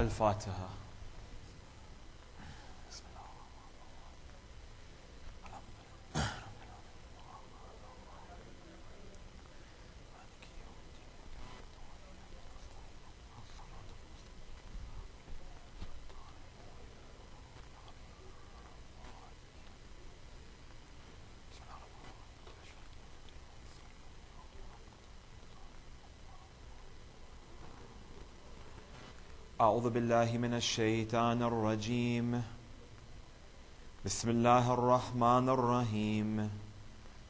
Al-Fatiha. أعوذ بالله من الشيطان الرجيم. بسم الله الرحمن الرحيم.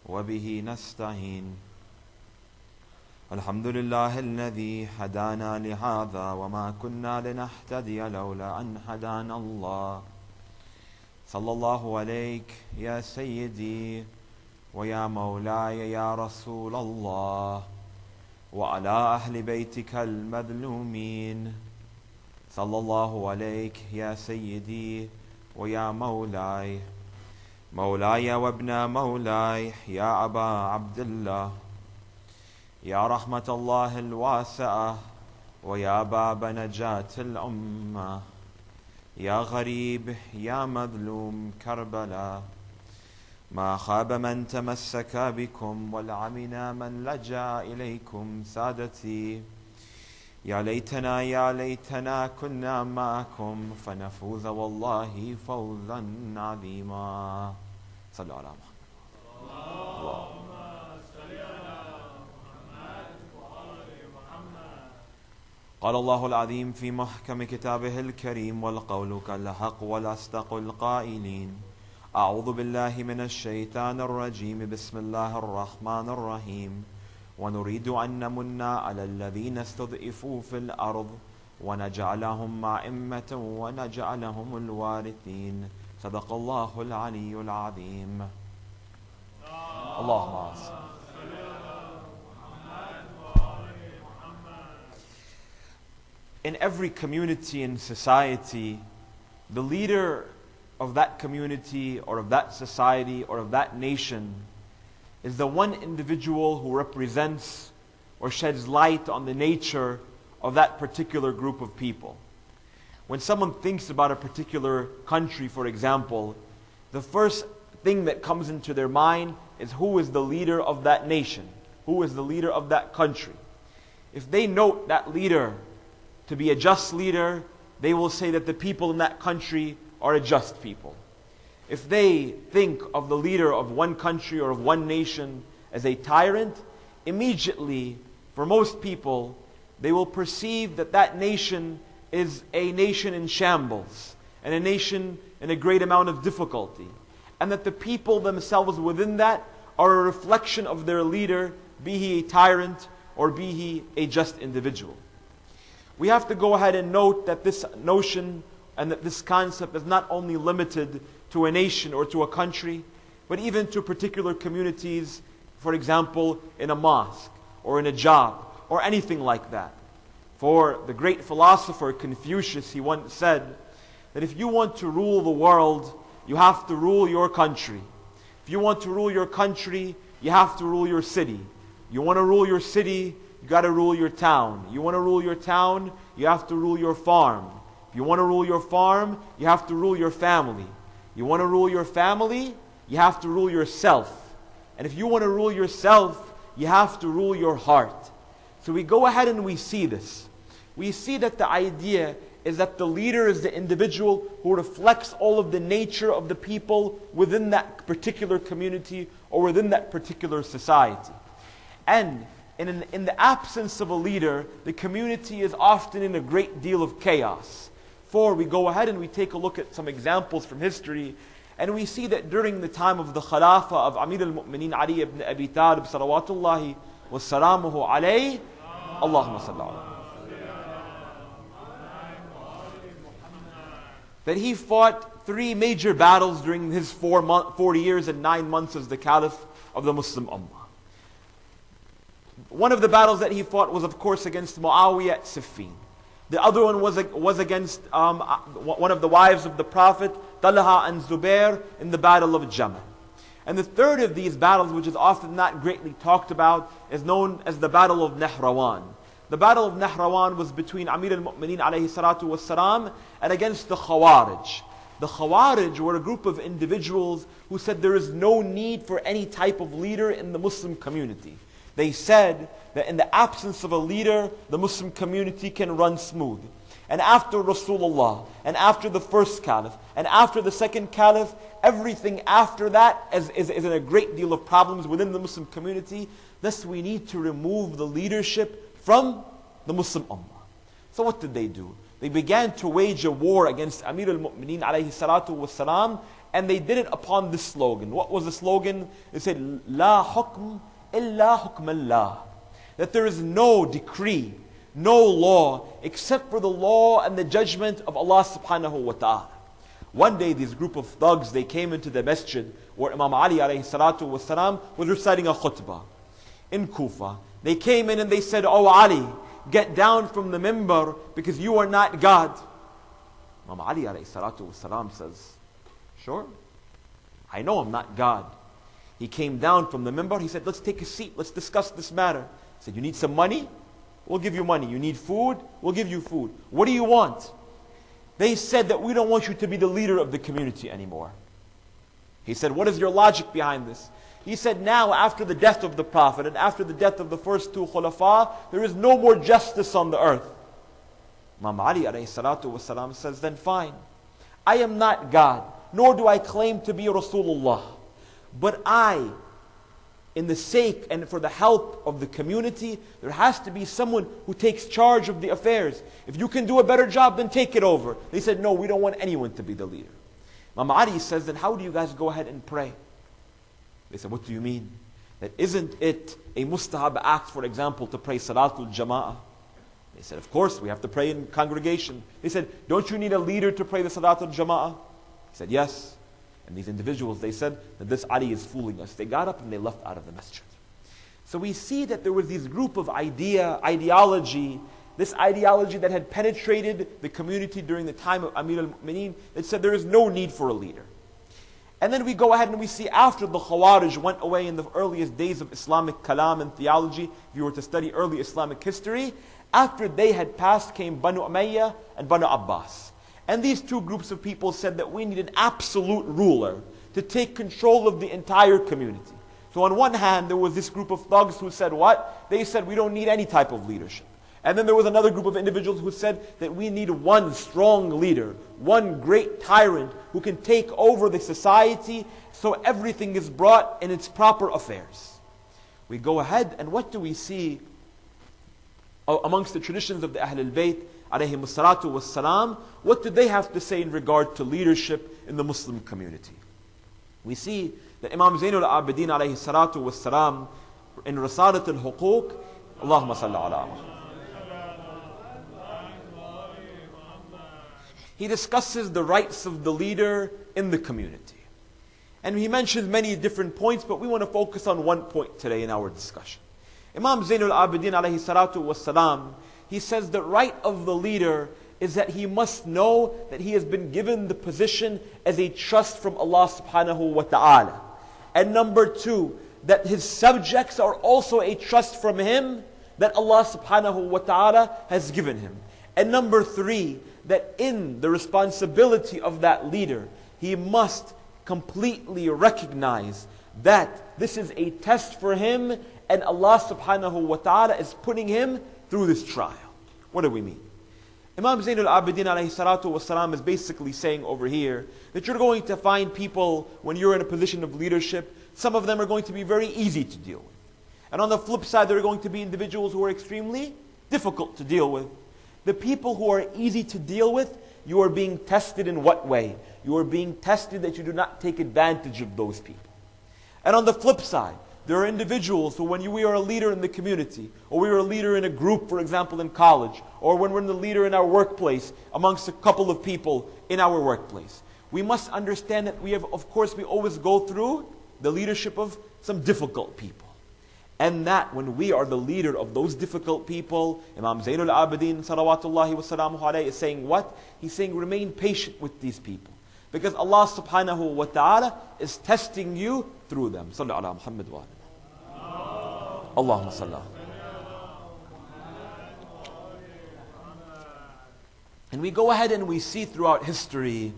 وبه نستعين. الحمد لله الذي هدانا لهذا وما كنا لنهتدي لولا أن هدانا الله. صلى الله عليك يا سيدي ويا مولاي يا رسول الله وعلى أهل بيتك المظلومين. صلى الله عليك يا سيدي ويا مولاي وابن مولاي يا أبا عبد الله يا رحمة الله الواسعة ويا باب نجاة الأمة يا غريب يا مظلوم كربلاء. ما خاب من تمسك بكم والعمنا من لجأ إليكم سادتي. يا ليتنا كنا معكم فنفوز والله فوزا عظيما. صلوا على محمد. اللهم صل على محمد وآل محمد. قال الله العظيم في محكم كتابه الكريم والقول كالحق والأصدق القائلين. أعوذ بالله من الشيطان الرجيم. بسم الله الرحمن الرحيم. ونريد أن نمن على الذين استضعفوا في الأرض ونجعلهم أئمة ونجعلهم الوارثين. صدق الله العلي العظيم. اللهم صل على محمد. In every community and society, the leader of that community or of that society or of that nation is the one individual who represents or sheds light on the nature of that particular group of people. When someone thinks about a particular country, for example, the first thing that comes into their mind is who is the leader of that nation, who is the leader of that country. If they note that leader to be a just leader, they will say that the people in that country are a just people. If they think of the leader of one country or of one nation as a tyrant, immediately, for most people, they will perceive that that nation is a nation in shambles, and a nation in a great amount of difficulty, and that the people themselves within that are a reflection of their leader, be he a tyrant or be he a just individual. We have to go ahead and note that this notion and that this concept is not only limited to a nation or to a country, but even to particular communities, for example, in a mosque or in a job or anything like that. For the great philosopher Confucius, he once said that if you want to rule the world, you have to rule your country. If you want to rule your country, you have to rule your city. You want to rule your city, you got to rule your town. You want to rule your town, you have to rule your farm. If you want to rule your farm, you have to rule your family. You want to rule your family, you have to rule yourself. And if you want to rule yourself, you have to rule your heart. So we go ahead and we see this. We see that the idea is that the leader is the individual who reflects all of the nature of the people within that particular community or within that particular society. And in the absence of a leader, the community is often in a great deal of chaos. For we go ahead and we take a look at some examples from history, and we see that during the time of the Khilafah of Amir al-Mu'mineen Ali ibn Abi Talib salawatullahi wa salamuhu alayhi, Allahumma salli ala, that he fought 3 major battles during his 40 years and 9 months as the Caliph of the Muslim Ummah. One of the battles that he fought was, of course, against Muawiyah at Siffin. The other one was against one of the wives of the Prophet, Talha and Zubair, in the Battle of Jamal. And the third of these battles, which is often not greatly talked about, is known as the Battle of Nahrawan. The battle of Nahrawan was between Amir al-Mu'mineen alayhi salatu wassalam and against the Khawarij. The Khawarij were a group of individuals who said there is no need for any type of leader in the Muslim community. They said that in the absence of a leader, the Muslim community can run smooth. And after Rasulullah, and after the first caliph, and after the second caliph, everything after that is in a great deal of problems within the Muslim community. Thus we need to remove the leadership from the Muslim Ummah. So what did they do? They began to wage a war against Amir al-Mu'mineen alayhi salatu wassalam, and they did it upon this slogan. What was the slogan? They said, La hukm illa hukm Allah. That there is no decree, no law, except for the law and the judgment of Allah subhanahu wa ta'ala. One day, this group of thugs, they came into the masjid where Imam Ali alayhi salatu wasalam was reciting a khutbah in Kufa. They came in and they said, "Oh Ali, get down from the minbar because you are not God." Imam Ali alayhi salatu wasalam says, "Sure, I know I'm not God." He came down from the minbar, he said, "Let's take a seat, let's discuss this matter." He said, "You need some money? We'll give you money. You need food? We'll give you food. What do you want?" They said that we don't want you to be the leader of the community anymore. He said, "What is your logic behind this?" He said, "Now after the death of the Prophet and after the death of the first two khulafa, there is no more justice on the earth." Imam Ali alayhi salatu wasalam says, "Then fine. I am not God, nor do I claim to be Rasulullah. But I, in the sake and for the help of the community, there has to be someone who takes charge of the affairs. If you can do a better job, then take it over." They said, "No, we don't want anyone to be the leader." Imam Ali says, "Then how do you guys go ahead and pray?" They said, "What do you mean? That isn't it a mustahab act, for example, to pray Salatul Jama'ah?" They said, "Of course, we have to pray in congregation." They said, "Don't you need a leader to pray the Salatul Jama'ah?" He said, "Yes." And these individuals, they said that this Ali is fooling us. They got up and they left out of the masjid. So we see that there was this group of ideology, this ideology that had penetrated the community during the time of Amir al-Mu'mineen, that said there is no need for a leader. And then we go ahead and we see after the Khawarij went away in the earliest days of Islamic kalam and theology, if you were to study early Islamic history, after they had passed came Banu Umayyah and Banu Abbas. And these two groups of people said that we need an absolute ruler to take control of the entire community. So on one hand, there was this group of thugs who said what? They said we don't need any type of leadership. And then there was another group of individuals who said that we need one strong leader, one great tyrant who can take over the society so everything is brought in its proper affairs. We go ahead and what do we see amongst the traditions of the Ahlul Bayt alayhimu salatu wassalam? What did they have to say in regard to leadership in the Muslim community? We see that Imam Zainul Abidin alayhi salatu wassalam in Risalat al-Huquq, Allahumma salli ala Muhammad, he discusses the rights of the leader in the community. And he mentions many different points, but we want to focus on one point today in our discussion. Imam Zainul Abidin alayhi salatu wassalam, he says the right of the leader is that he must know that he has been given the position as a trust from Allah subhanahu wa ta'ala. And number two, that his subjects are also a trust from him that Allah subhanahu wa ta'ala has given him. And number three, that in the responsibility of that leader, he must completely recognize that this is a test for him and Allah subhanahu wa ta'ala is putting him through this trial. What do we mean? Imam Zainul Abidin alayhi salatu wasalam is basically saying over here that you're going to find people when you're in a position of leadership, some of them are going to be very easy to deal with. And on the flip side, there are going to be individuals who are extremely difficult to deal with. The people who are easy to deal with, you are being tested in what way? You are being tested that you do not take advantage of those people. And on the flip side, there are individuals who when we are a leader in the community, or we are a leader in a group, for example, in college, or when we're the leader in our workplace, amongst a couple of people in our workplace, we must understand that we always go through the leadership of some difficult people. And that when we are the leader of those difficult people, Imam Zainul Abidin salawatullahi wa salamuhu alayhi is saying what? He's saying remain patient with these people. Because Allah subhanahu wa ta'ala is testing you through them. Sallu ala Muhammad wa ala. Allahumma salli. And we go ahead and we see throughout history,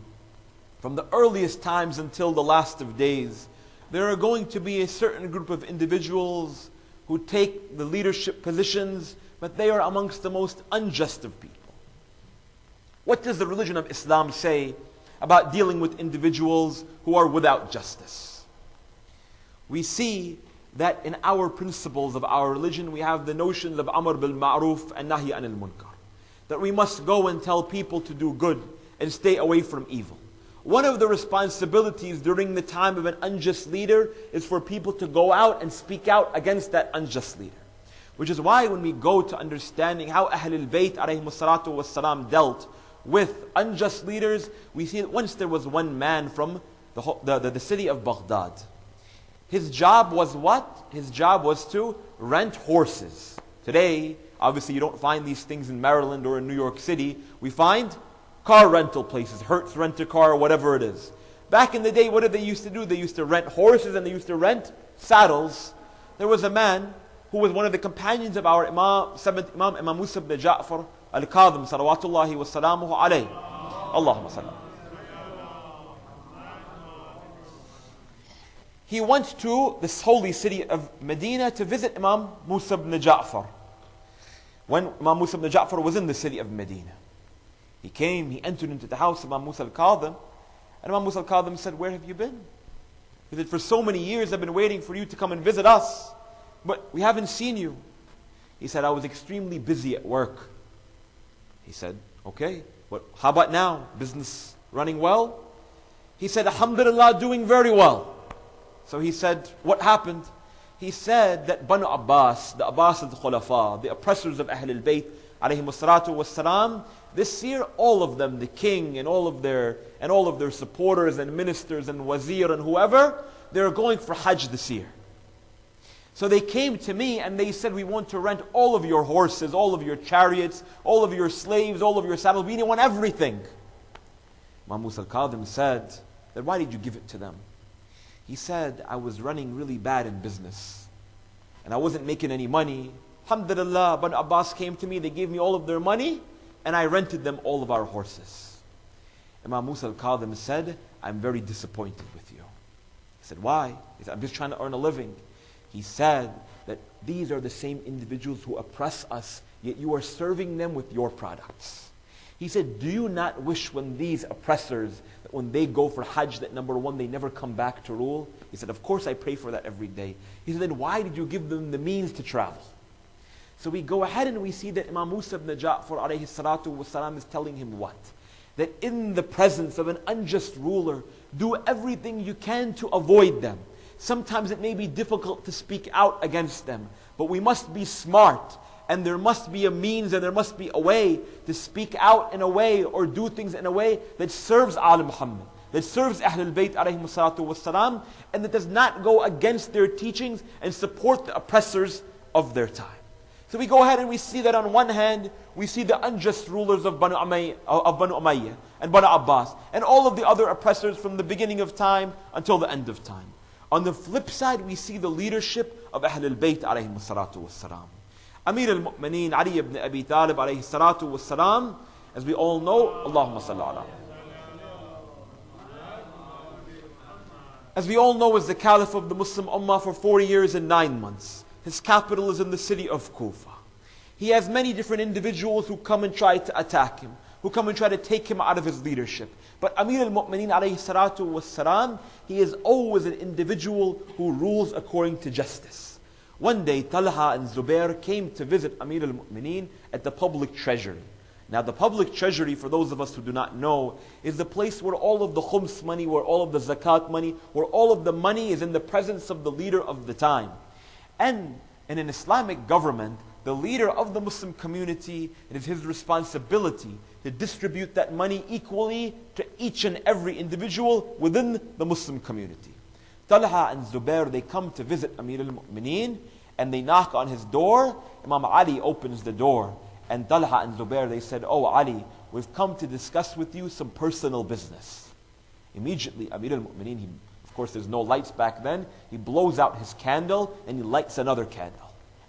from the earliest times until the last of days, there are going to be a certain group of individuals who take the leadership positions, but they are amongst the most unjust of people. What does the religion of Islam say about dealing with individuals who are without justice? We see that in our principles of our religion, we have the notions of Amr bil Ma'ruf and Nahi anil Munkar. That we must go and tell people to do good and stay away from evil. One of the responsibilities during the time of an unjust leader is for people to go out and speak out against that unjust leader. Which is why when we go to understanding how Ahlul Bayt alayhimus salatu was salam dealt with unjust leaders, we see that once there was one man from the city of Baghdad. His job was what? His job was to rent horses. Today, obviously you don't find these things in Maryland or in New York City. We find car rental places, Hertz Rent-A-Car or whatever it is. Back in the day, what did they used to do? They used to rent horses and they used to rent saddles. There was a man who was one of the companions of our Imam Musa ibn Ja'far al-Kadhim, salawatullahi wa salamuhu alayhi. Allahumma sallam. He went to this holy city of Medina to visit Imam Musa ibn Ja'far. When Imam Musa ibn Ja'far was in the city of Medina, he came, he entered into the house of Imam Musa al-Kadhim, and Imam Musa al-Kadhim said, "Where have you been?" He said, "For so many years I've been waiting for you to come and visit us, but we haven't seen you." He said, "I was extremely busy at work." He said, "Okay, how about now? Business running well?" He said, "Alhamdulillah, doing very well." So he said, "What happened?" He said that Banu Abbas, the Abbas al-Khulafa, the oppressors of Ahlul Bayt, alayhimus salatu was salam, this year all of them, the king and all of their supporters and ministers and wazir and whoever, they're going for Hajj this year. So they came to me and they said, "We want to rent all of your horses, all of your chariots, all of your slaves, all of your saddles. We want everything." Imam Musa al-Kadhim said, "Then why did you give it to them?" He said, "I was running really bad in business and I wasn't making any money. Alhamdulillah, Banu Abbas came to me, they gave me all of their money and I rented them all of our horses." Imam Musa al-Kadhim said, "I'm very disappointed with you." He said, "Why?" He said, "I'm just trying to earn a living." He said that these are the same individuals who oppress us, yet you are serving them with your products. He said, "Do you not wish when these oppressors, that when they go for Hajj, that number one, they never come back to rule?" He said, "Of course I pray for that every day." He said, "Then why did you give them the means to travel?" So we go ahead and we see that Imam Musa ibn Ja'far alayhi salatu wasalam is telling him what? That in the presence of an unjust ruler, do everything you can to avoid them. Sometimes it may be difficult to speak out against them, but we must be smart, and there must be a means and there must be a way to speak out in a way or do things in a way that serves Al Muhammad, that serves Ahlul Bayt alayhimus salatu wassalam, and that does not go against their teachings and support the oppressors of their time. So we go ahead and we see that on one hand, we see the unjust rulers of Banu Umayyah and Banu Abbas, and all of the other oppressors from the beginning of time until the end of time. On the flip side, we see the leadership of Ahlul Bayt alayhimus salatu wassalam. Amir al-Mu'mineen Ali ibn Abi Talib alayhi salatu wassalam, as we all know, Allahumma salli ala. As we all know, is the Caliph of the Muslim Ummah for 40 years and 9 months. His capital is in the city of Kufa. He has many different individuals who come and try to attack him, who come and try to take him out of his leadership. But Amir al-Mu'mineen alayhi salatu wassalam, he is always an individual who rules according to justice. One day, Talha and Zubair came to visit Amir al-Mu'mineen at the public treasury. Now the public treasury, for those of us who do not know, is the place where all of the khums money, where all of the zakat money, where all of the money is in the presence of the leader of the time. And in an Islamic government, the leader of the Muslim community, it is his responsibility to distribute that money equally to each and every individual within the Muslim community. Talha and Zubair, they come to visit Amir al-Mu'mineen and they knock on his door. Imam Ali opens the door, and Talha and Zubair, they said, "Oh Ali, we've come to discuss with you some personal business." Immediately Amir al-Mu'mineen, of course there's no lights back then, he blows out his candle and he lights another candle.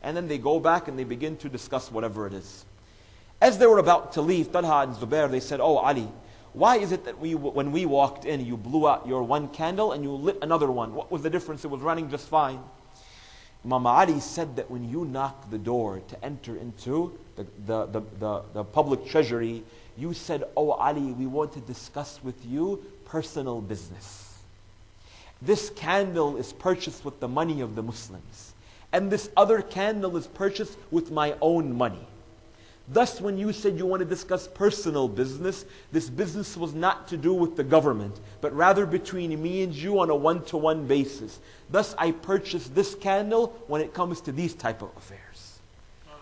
And then they go back and they begin to discuss whatever it is. As they were about to leave, Talha and Zubair, they said, "Oh Ali, why is it that when we walked in, you blew out your one candle and you lit another one? What was the difference? It was running just fine." Imam Ali said that when you knocked the door to enter into the public treasury, you said, "Oh Ali, we want to discuss with you personal business. This candle is purchased with the money of the Muslims, and this other candle is purchased with my own money. Thus, when you said you want to discuss personal business, this business was not to do with the government, but rather between me and you on a one-to-one basis. Thus, I purchased this candle when it comes to these type of affairs."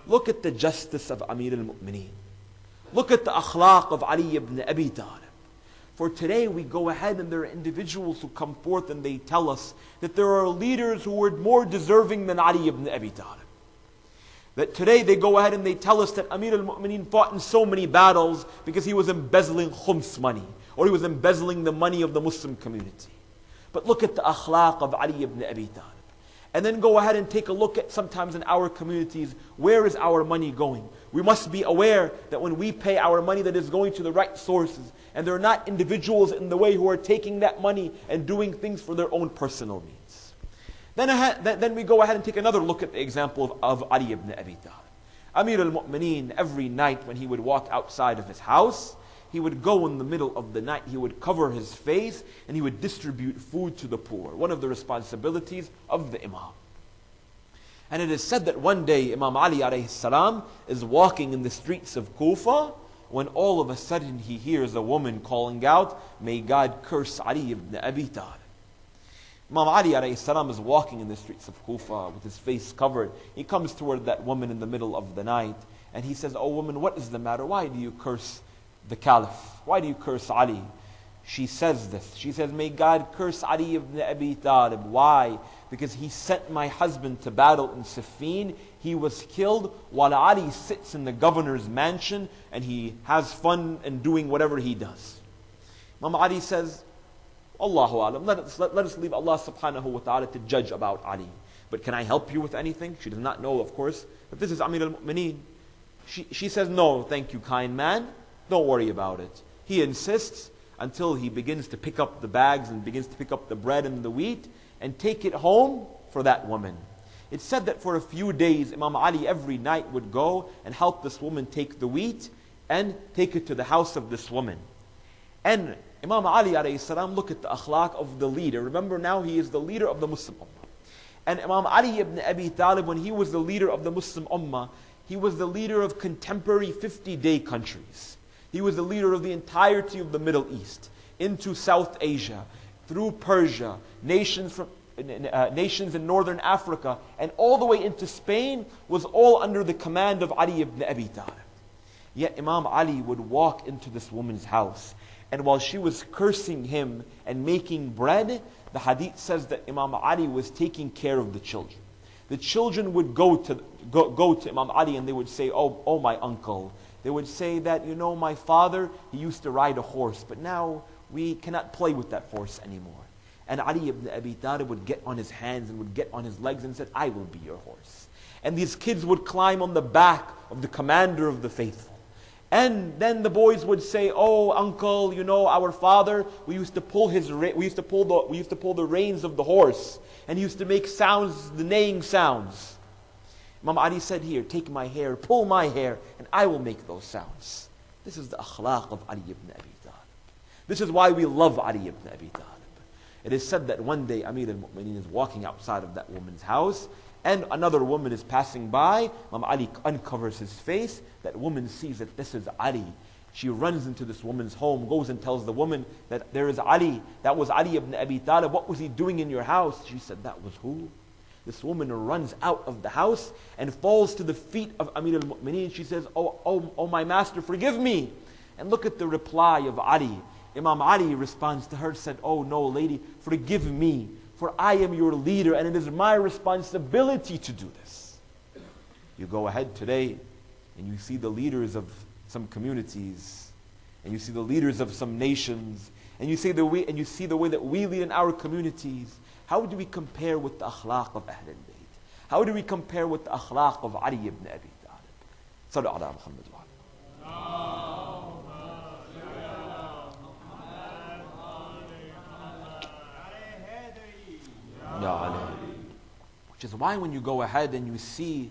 Look at the justice of Amir al-Mu'mineen. Look at the akhlaq of Ali ibn Abi Talib. For today we go ahead and there are individuals who come forth and they tell us that there are leaders who were more deserving than Ali ibn Abi Talib. That today they go ahead and they tell us that Amir al-Mu'mineen fought in so many battles because he was embezzling khums money, or he was embezzling the money of the Muslim community. But look at the akhlaq of Ali ibn Abi Talib. And then go ahead and take a look at sometimes in our communities, where is our money going? We must be aware that when we pay our money, that is going to the right sources. And there are not individuals in the way who are taking that money and doing things for their own personal needs. Then we go ahead and take another look at the example of Ali ibn Abi Talib. Amir al-Mu'mineen, every night when he would walk outside of his house, he would go in the middle of the night, he would cover his face, and he would distribute food to the poor. One of the responsibilities of the Imam. And it is said that one day Imam Ali alayhi salam is walking in the streets of Kufa, when all of a sudden he hears a woman calling out, "May God curse Ali ibn Abi Talib." Imam Ali alayhi salam is walking in the streets of Kufa with his face covered. He comes toward that woman in the middle of the night, and he says, "Oh woman, what is the matter? Why do you curse the Caliph? Why do you curse Ali?" She says this. She says, "May God curse Ali ibn Abi Talib." Why? Because he sent my husband to battle in Siffin. He was killed while Ali sits in the governor's mansion and he has fun and doing whatever he does. Imam Ali says, "Allahu alam, let us leave Allah subhanahu wa ta'ala to judge about Ali. But can I help you with anything?" She does not know, of course, but this is Amir al-Mu'mineen. She says, "No, thank you, kind man. Don't worry about it." He insists until he begins to pick up the bags and begins to pick up the bread and the wheat and take it home for that woman. It's said that for a few days, Imam Ali every night would go and help this woman take the wheat and take it to the house of this woman. And Imam Ali alayhi salam, look at the akhlaq of the leader. Remember now he is the leader of the Muslim Ummah. And Imam Ali ibn Abi Talib, when he was the leader of the Muslim Ummah, he was the leader of contemporary 50-day countries. He was the leader of the entirety of the Middle East, into South Asia, through Persia, nations in northern Africa, and all the way into Spain, was all under the command of Ali ibn Abi Talib. Yet Imam Ali would walk into this woman's house, and while she was cursing him and making bread, the hadith says that Imam Ali was taking care of the children. The children would go to Imam Ali and they would say, oh my uncle. They would say that, my father, he used to ride a horse, but now we cannot play with that horse anymore. And Ali ibn Abi Talib would get on his hands and would get on his legs and said, "I will be your horse." And these kids would climb on the back of the commander of the faithful. And then the boys would say, "Oh uncle, our father, we used to pull the reins of the horse, and he used to make sounds, the neighing sounds." Imam Ali said, "Here, take my hair, pull my hair, and I will make those sounds." This is the akhlaq of Ali ibn Abi Talib. This is why we love Ali ibn Abi Talib. It is said that one day Amir al-Mu'mineen is walking outside of that woman's house, and another woman is passing by. Imam Ali uncovers his face. That woman sees that this is Ali. She runs into this woman's home, goes and tells the woman that there is Ali. That was Ali ibn Abi Talib. "What was he doing in your house?" She said, "That was who?" This woman runs out of the house and falls to the feet of Amir al-Mu'mineen. She says, oh my master, forgive me." And look at the reply of Ali. Imam Ali responds to her, said, "Oh no, lady, forgive me, for I am your leader and it is my responsibility to do this." You go ahead today and you see the leaders of some communities, and you see the leaders of some nations, and you see the way that we lead in our communities. How do we compare with the akhlaq of Ahlul Bayt? How do we compare with the akhlaq of Ali ibn Abi Talib? Sallu ala Muhammad wa ala. Which is why when you go ahead and you see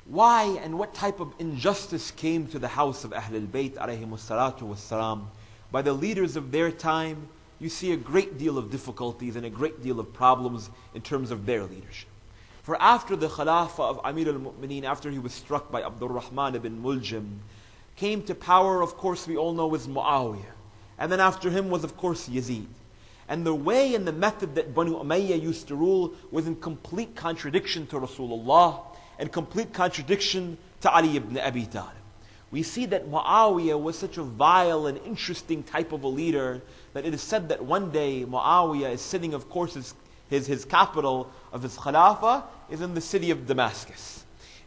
why and what type of injustice came to the house of Ahlul Bayt alayhimus salatu wassalam by the leaders of their time, you see a great deal of difficulties and a great deal of problems in terms of their leadership. For after the Khilafah of Amir al-Mu'mineen, after he was struck by Abdul Rahman ibn Muljam, came to power, of course, we all know, was Muawiyah. And then after him was, of course, Yazid. And the way and the method that Banu Umayyah used to rule was in complete contradiction to Rasulullah and complete contradiction to Ali ibn Abi Talib. We see that Muawiyah was such a vile and interesting type of a leader that it is said that one day Muawiyah is sitting, of course, his capital of his Khilafah is in the city of Damascus.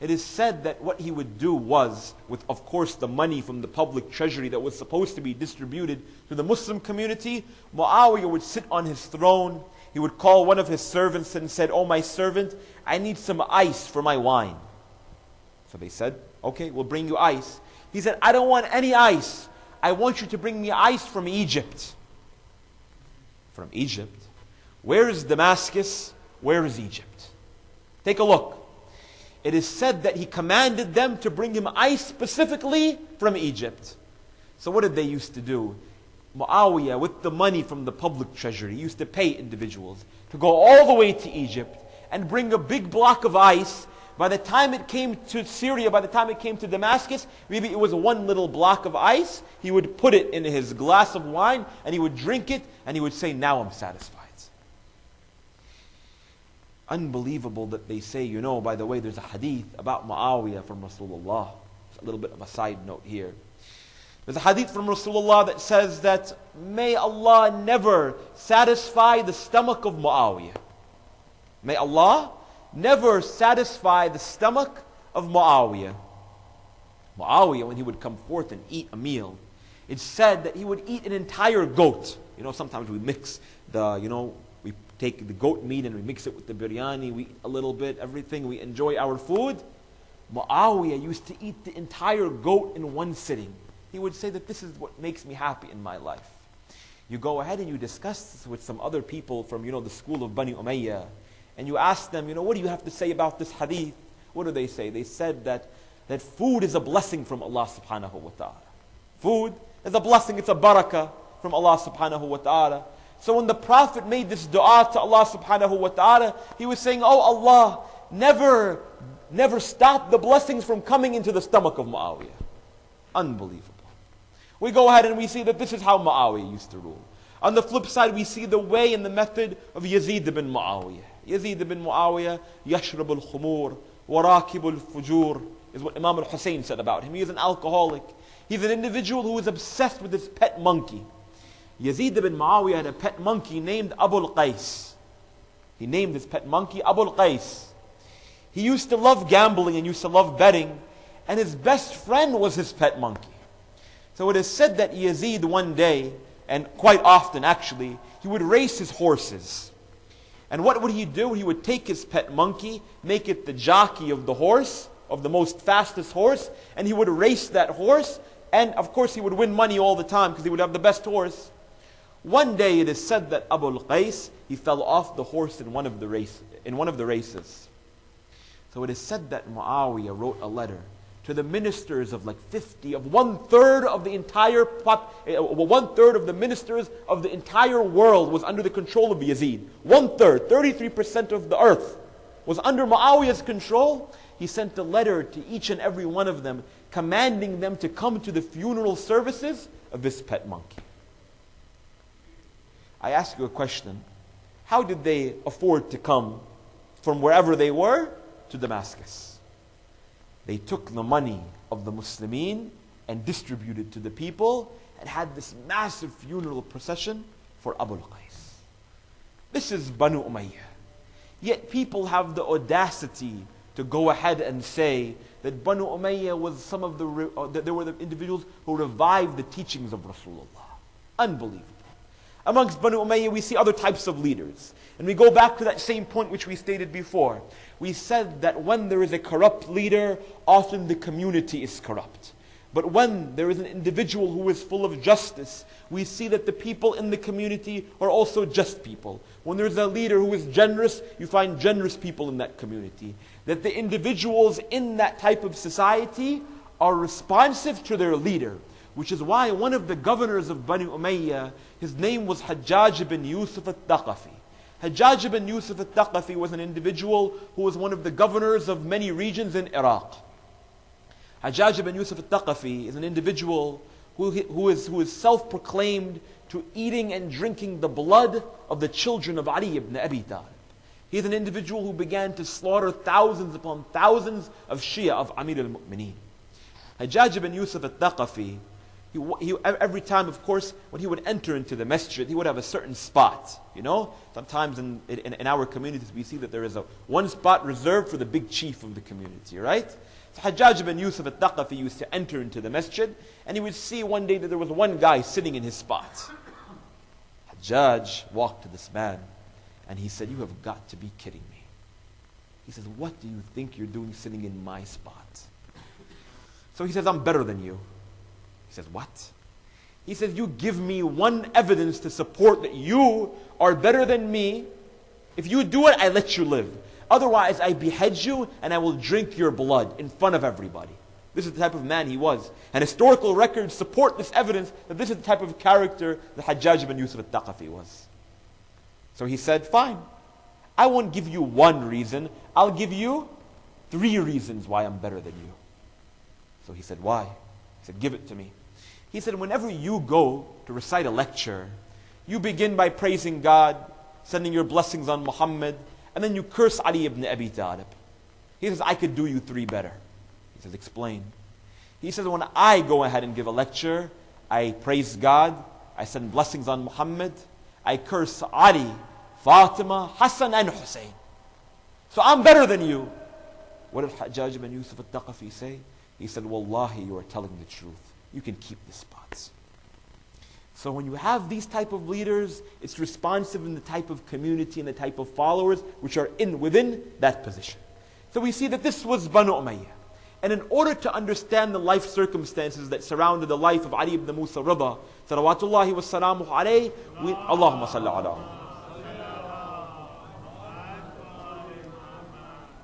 It is said that what he would do was, with of course the money from the public treasury that was supposed to be distributed to the Muslim community, Muawiyah would sit on his throne, he would call one of his servants and said, "Oh my servant, I need some ice for my wine." So they said, "Okay, we'll bring you ice." He said, "I don't want any ice. I want you to bring me ice from Egypt." From Egypt? Where is Damascus? Where is Egypt? Take a look. It is said that he commanded them to bring him ice specifically from Egypt. So what did they used to do? Muawiyah, with the money from the public treasury, used to pay individuals to go all the way to Egypt and bring a big block of ice. By the time it came to Syria, by the time it came to Damascus, maybe it was one little block of ice. He would put it in his glass of wine and he would drink it and he would say, "Now I'm satisfied." Unbelievable that they say, by the way, there's a hadith about Muawiyah from Rasulullah. It's a little bit of a side note here. There's a hadith from Rasulullah that says that may Allah never satisfy the stomach of Muawiyah. May Allah never satisfy the stomach of Muawiyah. Muawiyah, when he would come forth and eat a meal, it's said that he would eat an entire goat. Sometimes we mix we take the goat meat and we mix it with the biryani, we eat a little bit, everything, we enjoy our food. Muawiyah used to eat the entire goat in one sitting. He would say that this is what makes me happy in my life. You go ahead and you discuss this with some other people from, the school of Bani Umayyah, and you ask them, what do you have to say about this hadith? What do they say? They said that food is a blessing from Allah subhanahu wa ta'ala. Food is a blessing, it's a barakah from Allah subhanahu wa ta'ala. So when the Prophet made this dua to Allah subhanahu wa ta'ala, he was saying, "Oh Allah, never stop the blessings from coming into the stomach of Muawiyah." Unbelievable. We go ahead and we see that this is how Muawiyah used to rule. On the flip side, we see the way and the method of Yazid ibn Muawiyah. Yazid ibn Muawiyah, yashrab al-khumur, warakib al-fujur, is what Imam al-Hussein said about him. He is an alcoholic. He's an individual who is obsessed with his pet monkey. Yazid ibn Muawiyah had a pet monkey named Abul Qais. He named his pet monkey Abul Qais. He used to love gambling and used to love betting, and his best friend was his pet monkey. So it is said that Yazid one day, and quite often actually, he would race his horses. And what would he do? He would take his pet monkey, make it the jockey of the horse, of the most fastest horse, and he would race that horse, and of course he would win money all the time because he would have the best horse. One day it is said that Abul Qais, he fell off the horse in one of the races. So it is said that Muawiyah wrote a letter to the ministers of 50, of one-third of the entire, 1/3 of the ministers of the entire world was under the control of Yazid. 1/3, 33% of the earth was under Muawiyah's control. He sent a letter to each and every one of them, commanding them to come to the funeral services of this pet monkey. I ask you a question. How did they afford to come from wherever they were to Damascus? They took the money of the Muslimin and distributed to the people and had this massive funeral procession for Abul Qais. This is Banu Umayyah. Yet people have the audacity to go ahead and say that Banu Umayyah was they were the individuals who revived the teachings of Rasulullah. Unbelievable. Amongst Banu Umayyah, we see other types of leaders. And we go back to that same point which we stated before. We said that when there is a corrupt leader, often the community is corrupt. But when there is an individual who is full of justice, we see that the people in the community are also just people. When there's a leader who is generous, you find generous people in that community. That the individuals in that type of society are responsive to their leader. Which is why one of the governors of Bani Umayyah, his name was Hajjaj ibn Yusuf al-Thaqafi. Hajjaj ibn Yusuf al-Thaqafi was an individual who was one of the governors of many regions in Iraq. Hajjaj ibn Yusuf al-Thaqafi is an individual who is self-proclaimed to eating and drinking the blood of the children of Ali ibn Abi Talib. He is an individual who began to slaughter thousands upon thousands of Shia of Amir al-Mu'mineen. Hajjaj ibn Yusuf al-Thaqafi, every time, of course, when he would enter into the masjid, he would have a certain spot. You know, sometimes in our communities we see that there is one spot reserved for the big chief of the community, right? So Hajjaj ibn Yusuf al-Thaqafi used to enter into the masjid, and he would see one day that there was one guy sitting in his spot. Hajjaj walked to this man, and he said, "You have got to be kidding me." He says, "What do you think you're doing sitting in my spot?" So he says, "I'm better than you." He says, "What?" He says, "You give me one evidence to support that you are better than me. If you do it, I let you live. Otherwise, I behead you and I will drink your blood in front of everybody." This is the type of man he was. And historical records support this evidence that this is the type of character that Hajjaj ibn Yusuf al-Thaqafi was. So he said, "Fine. I won't give you one reason. I'll give you 3 reasons why I'm better than you." So he said, "Why?" He said, "Give it to me." He said, "Whenever you go to recite a lecture, you begin by praising God, sending your blessings on Muhammad, and then you curse Ali ibn Abi Talib." He says, "I could do you 3 better." He says, "Explain." He says, "When I go ahead and give a lecture, I praise God, I send blessings on Muhammad, I curse Ali, Fatima, Hassan, and Hussein. So I'm better than you." What did Hajjaj ibn Yusuf al-Thaqafi say? He said, "Wallahi, you are telling the truth. You can keep the spots." So when you have these type of leaders, it's responsive in the type of community and the type of followers which are within that position. So we see that this was Banu Umayyah. And in order to understand the life circumstances that surrounded the life of Ali ibn Musa Rida, salawatullahi wa salamuhu alayhi, Allahumma salli ala.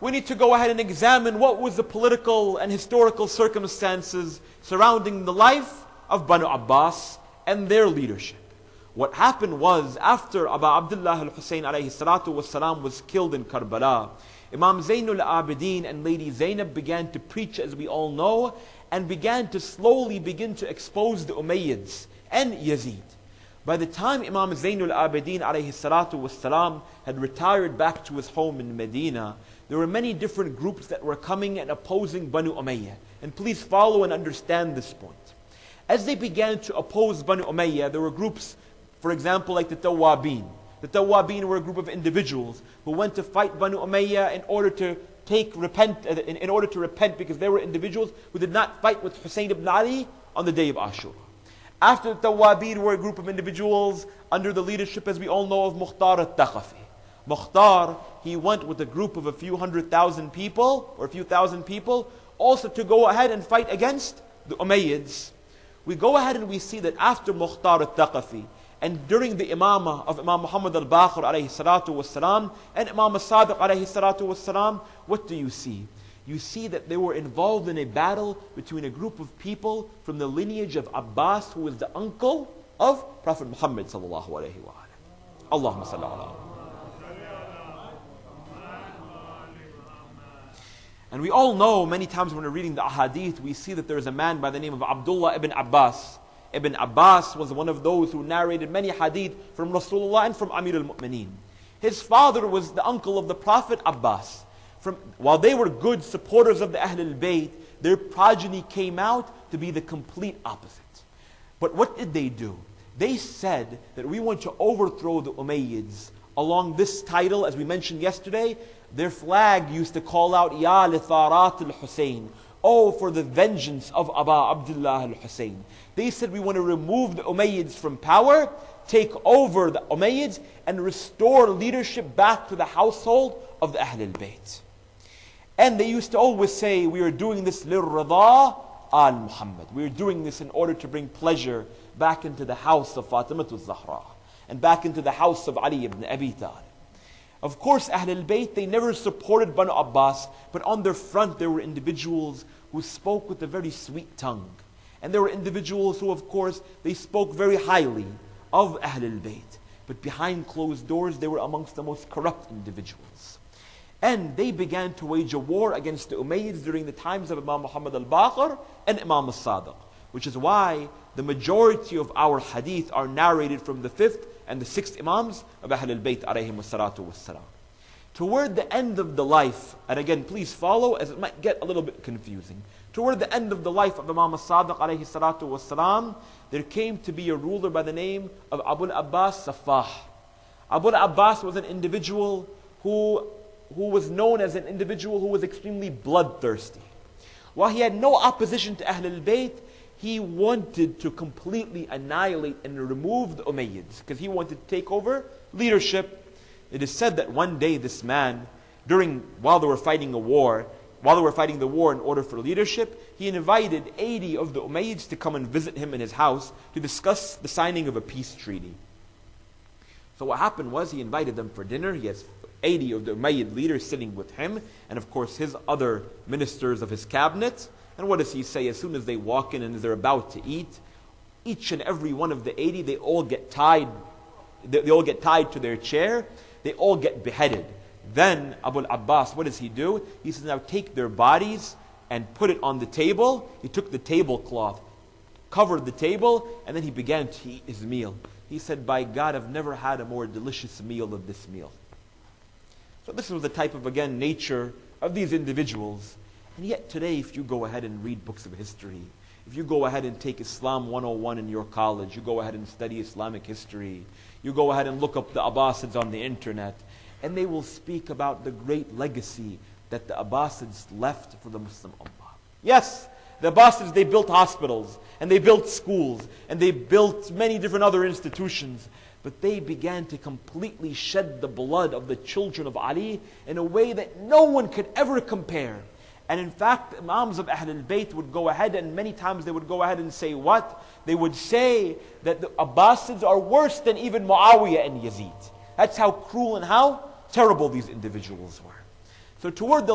We need to go ahead and examine what was the political and historical circumstances surrounding the life of Banu Abbas and their leadership. What happened was, after Abu Abdullah al-Hussein alayhi salatu was was killed in Karbala, Imam Zainul Abidin and Lady Zainab began to preach, as we all know, and began to slowly begin to expose the Umayyads and Yazid. By the time Imam Zainul Abidin alayhi salatu had retired back to his home in Medina, there were many different groups that were coming and opposing Banu Umayyah. And please follow and understand this point. As they began to oppose Banu Umayyah, there were groups, for example, like the Tawabin. The Tawabin were a group of individuals who went to fight Banu Umayyah in order to repent, because they were individuals who did not fight with Hussein ibn Ali on the day of Ashura. After the Tawabin were a group of individuals under the leadership, as we all know, of Mukhtar al-Thaqafi. Mukhtar, he went with a group of a few 100,000 people, or a few thousand people, also to go ahead and fight against the Umayyads. We go ahead and we see that after Mukhtar al-Thaqafi, and during the imamah of Imam Muhammad al-Baqir alayhi salatu wassalam, and Imam al-Sadiq alayhi salatu wassalam, what do you see? You see that they were involved in a battle between a group of people from the lineage of Abbas, who was the uncle of Prophet Muhammad sallallahu alayhi wa sallam. Allahumma salli ala. And we all know, many times when we're reading the ahadith, we see that there is a man by the name of Abdullah ibn Abbas. Ibn Abbas was one of those who narrated many hadith from Rasulullah and from Amir al-Mu'mineen. His father was the uncle of the Prophet Abbas. While they were good supporters of the Ahlul Bayt, their progeny came out to be the complete opposite. But what did they do? They said that we want to overthrow the Umayyads. Along this title, as we mentioned yesterday, their flag used to call out, Ya li tharat al-Hussein. Oh, for the vengeance of Abu Abdullah al-Hussein. They said, we want to remove the Umayyads from power, take over the Umayyads, and restore leadership back to the household of the Ahlul Bayt. And they used to always say, we are doing this lirrada, Al Muhammad. We're doing this in order to bring pleasure back into the house of Fatima al-Zahra and back into the house of Ali ibn Abi Talib. Of course, Ahlul Bayt, they never supported Banu Abbas, but on their front there were individuals who spoke with a very sweet tongue. And there were individuals who, of course, they spoke very highly of Ahlul Bayt. But behind closed doors, they were amongst the most corrupt individuals. And they began to wage a war against the Umayyads during the times of Imam Muhammad al-Baqir and Imam al-Sadiq, which is why the majority of our hadith are narrated from the 5th and the 6th Imams of Ahlul Bayt alayhim wassalatu wassalam. Toward the end of the life, and again please follow as it might get a little bit confusing. Toward the end of the life of Imam al-Sadiq alayhi salatu wassalam, there came to be a ruler by the name of Abu Abbas Safah. Abu Abbas was an individual who was known as an individual who was extremely bloodthirsty. While he had no opposition to Ahlul Bayt, he wanted to completely annihilate and remove the Umayyads because he wanted to take over leadership. It is said that one day this man, while they were fighting the war in order for leadership, he invited 80 of the Umayyads to come and visit him in his house to discuss the signing of a peace treaty. So what happened was he invited them for dinner. He has 80 of the Umayyad leaders sitting with him, and of course his other ministers of his cabinet. And what does he say? As soon as they walk in and they're about to eat, each and every one of the 80, they all get tied to their chair. They all get beheaded. Then Abu Abbas, what does he do? He says, now take their bodies and put it on the table. He took the tablecloth, covered the table, and then he began to eat his meal. He said, by God, I've never had a more delicious meal than this meal. So this was the type of, again, nature of these individuals. And yet today, if you go ahead and read books of history, if you go ahead and take Islam 101 in your college, you go ahead and study Islamic history, you go ahead and look up the Abbasids on the internet, and they will speak about the great legacy that the Abbasids left for the Muslim Ummah. Yes, the Abbasids, they built hospitals, and they built schools, and they built many different other institutions, but they began to completely shed the blood of the children of Ali in a way that no one could ever compare. And in fact, Imams of Ahlul Bayt would go ahead, and many times they would go ahead and say what? They would say that the Abbasids are worse than even Muawiyah and Yazid. That's how cruel and how terrible these individuals were. So toward the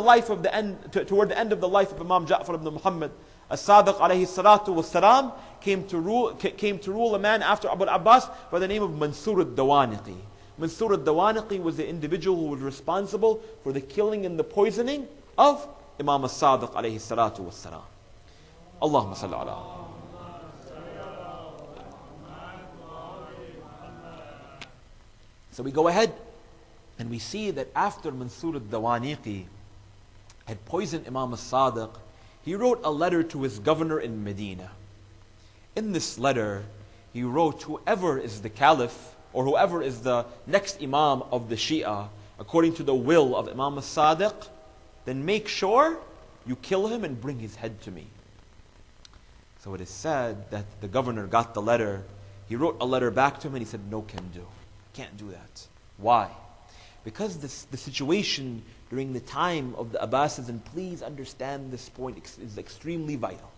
end of the life of Imam Ja'far ibn Muhammad as-Sadiq alayhi salatu was-salam, came to rule a man after Abu Abbas by the name of Mansur al-Dawaniqi. Mansur al-Dawaniqi was the individual who was responsible for the killing and the poisoning of Imam al-Sadiq alayhi salatu was-salam. Allahumma salli ala. So we go ahead and we see that after Mansur al-Dawaniqi had poisoned Imam al-Sadiq, he wrote a letter to his governor in Medina. In this letter, he wrote, whoever is the caliph or whoever is the next imam of the Shia, according to the will of Imam al-Sadiq, then make sure you kill him and bring his head to me. So it is said that the governor got the letter. He wrote a letter back to him and he said, no can do. Can't do that. Why? Because the situation during the time of the Abbasids, and please understand this point, is extremely vital.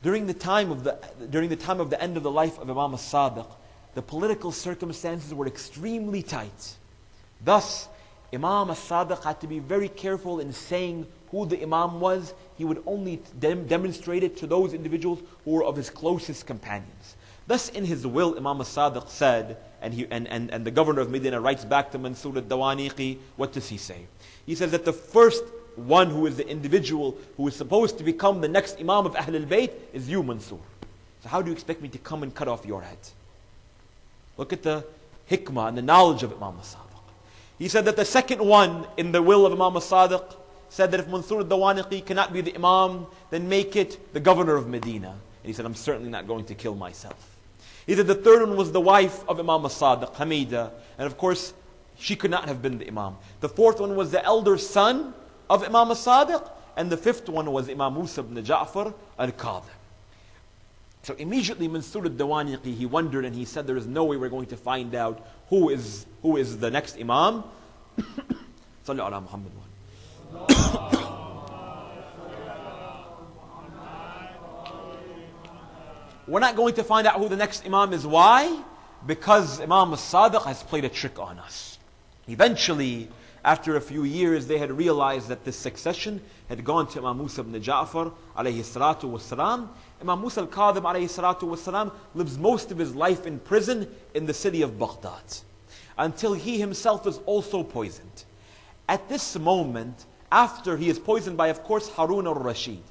During the time of the end of the life of Imam al-Sadiq, the political circumstances were extremely tight. Thus, Imam al-Sadiq had to be very careful in saying who the Imam was. He would only demonstrate it to those individuals who were of his closest companions. Thus, in his will, Imam al-Sadiq said, and the governor of Medina writes back to Mansur al-Dawaniqi, what does he say? He says that the first one who is the individual who is supposed to become the next Imam of Ahlul Bayt is you, Mansur. So how do you expect me to come and cut off your head? Look at the hikmah and the knowledge of Imam al-Sadiq. He said that the second one in the will of Imam al-Sadiq said that if Mansur al-Dawaniqi cannot be the Imam, then make it the governor of Medina. And he said, I'm certainly not going to kill myself. He said the third one was the wife of Imam al-Sadiq, Hamida. And of course, she could not have been the Imam. The fourth one was the elder son of Imam al-Sadiq. And the fifth one was Imam Musa ibn Ja'far al-Qadhi. So immediately Mansur al-Dawaniqi, he wondered and he said, there is no way we're going to find out who is the next Imam. Sallu ala Muhammad. we're not going to find out who the next Imam is. Why? Because Imam al-Sadiq has played a trick on us. Eventually, after a few years, they had realized that this succession had gone to Imam Musa ibn Ja'far alayhi salatu wasalam. Imam Musa al-Kadhim alayhi salatu wasalam lives most of his life in prison in the city of Baghdad, until he himself is also poisoned. At this moment, after he is poisoned by, of course, Harun al-Rashid.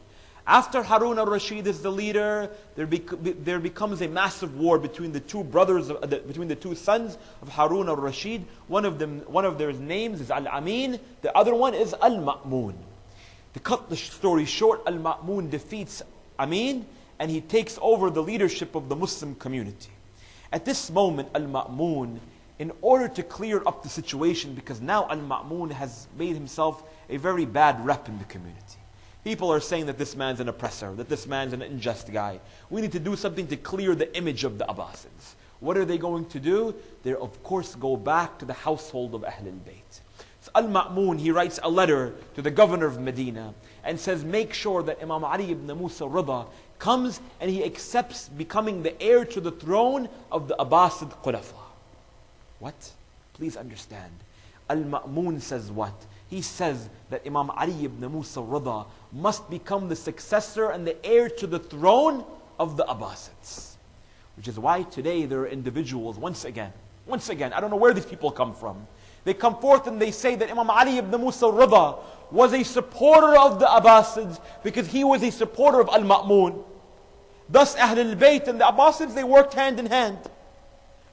After Harun al-Rashid is the leader, there becomes a massive war between the two brothers, between the two sons of Harun al-Rashid. One of their names is Al-Amin, the other one is Al-Ma'mun. To cut the story short, Al-Ma'mun defeats Amin and he takes over the leadership of the Muslim community. At this moment, Al-Ma'mun, in order to clear up the situation, because now Al-Ma'mun has made himself a very bad rep in the community. People are saying that this man's an oppressor, that this man's an unjust guy. We need to do something to clear the image of the Abbasids. What are they going to do? They, of course, go back to the household of Ahl al-Bayt. So Al-Ma'mun, he writes a letter to the governor of Medina and says, make sure that Imam Ali ibn Musa Rida comes and he accepts becoming the heir to the throne of the Abbasid Khulafa. What? Please understand. Al-Ma'mun says what? He says that Imam Ali ibn Musa Rida must become the successor and the heir to the throne of the Abbasids. Which is why today there are individuals, once again, I don't know where these people come from. They come forth and they say that Imam Ali ibn Musa Rida was a supporter of the Abbasids because he was a supporter of Al-Ma'mun. Thus Ahl al-Bayt and the Abbasids, they worked hand in hand.